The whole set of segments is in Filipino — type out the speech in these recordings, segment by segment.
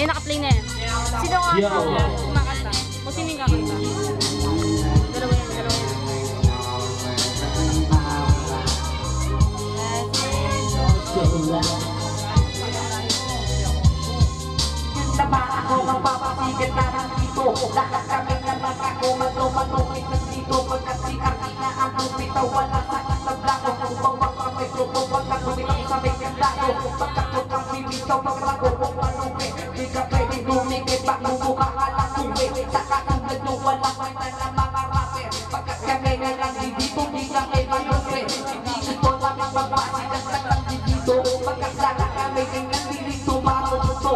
Ayun, naka-play na yan. Sino nga kumakanta? O sino yung kakanta? Dalawa yan, dalawa yan. Tama ako magpapasigit na nandito. Lahat kami naman ako matumagumit nandito. Pagkat si Artina ang bumitaw, wala sa isang lako. Kung bawang kamay ko, bawang na bumitaw sa may gandado. Pagkat huwag kang bibitaw, paglago kung manuwi. Di ka pwede dumikit, pagmumukha ka lang uwi. Sa katulad nyo, wala kwenta na mga rapper. Pagkat kami na lang dito, di kami manuwi. Hindi ito lang ang babasikas na lang dito. Pagkat lahat kami ganyan, dito maruto.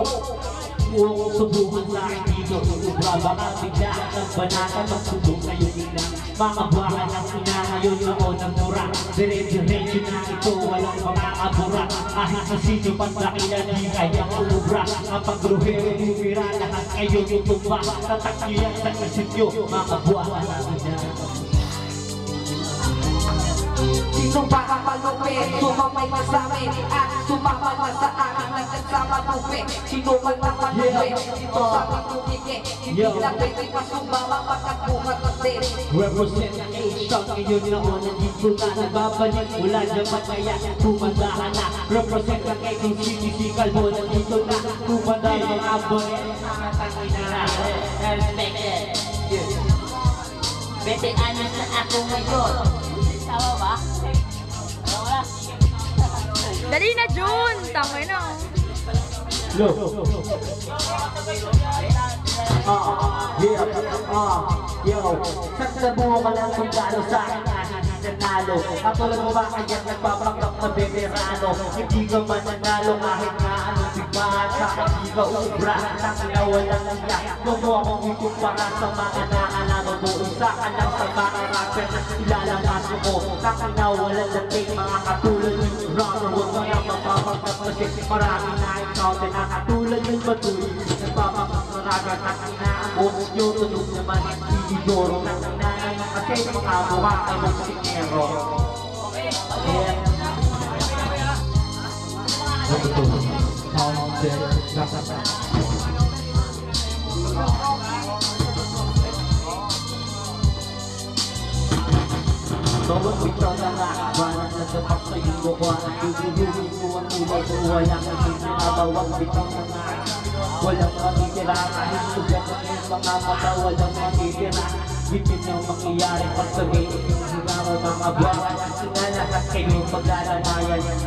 Huwag subukan sa akin dito. Ubra baka bigla ng banata magsubok kayo nila. Mga buwakan ng ina ngayon ako ng mura. Dire-diretso na ito, walang makakabura. Kahit sa sino pang dakila di kaya umubra. Kapag gruhero lumira, lahat kayo tutumba. Tatakliyan sa isip nyo, mga buwakan ng ina. Sino ba ang malupit? Sumamay ka sa amin at sumama ka sa amin nagkasama lupit. Sino man ang malupit? Dito sa pagtutike. Hindi lang pwede pa sumama pagkakuhat na din. Represent na H-Town ngayon na o nandito na nagbabalik. Wala naman kaya tumandahan na. Represent na kay kung sinisikal mo nandito na. Tumandahan mga boy. Respected. 20 anos na ako ngayon. Tama ba? Wala. Dali na, June! Tangay na. Yo. Yo. Sasabuho ka lang kung gano'n sa akin nanalo. Katulad mo ba kaya nagpapanggap na veterano? Hindi ka man nanalo kahit na anong sigmahan. Sa akin di ka ubra, tangina walang niya. Huwag mo akong ikumpara sa mga naalaman mo. Isa ka lang sa mga rapper na ilalamaso mo. Tangina walang dating mga katulad ng runner. Huwag mo nang mapapanggap kasi marami na encounter na katulad ng batuloy. Nagpapanggap na ragat na kinaan mo. Yung tunog naman hindi doro ng nanay. Kasi mga mukha ay magsinero. Bawat bitaw na nakakabanan na dapat sa iyong mukha. Dugulugin mo ang ulay kung walang natitira. Bawat bitaw na nakakabanan, walang matitira. Kahit sugat ng iyong mga mata, walang matitira. Hindi nyo mangyayari pag sabihin yung hinawa mga buwan. Sinalakas kayo maglalamayan.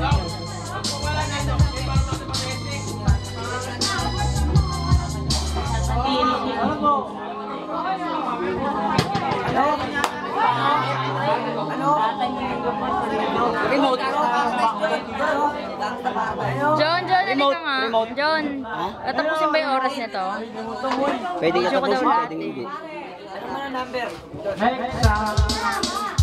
Remote. John, halika nga. John, tapusin ba yung oras nito? Pwede ka Video ko daw tapusin, lahat pwede eh. hindi. Next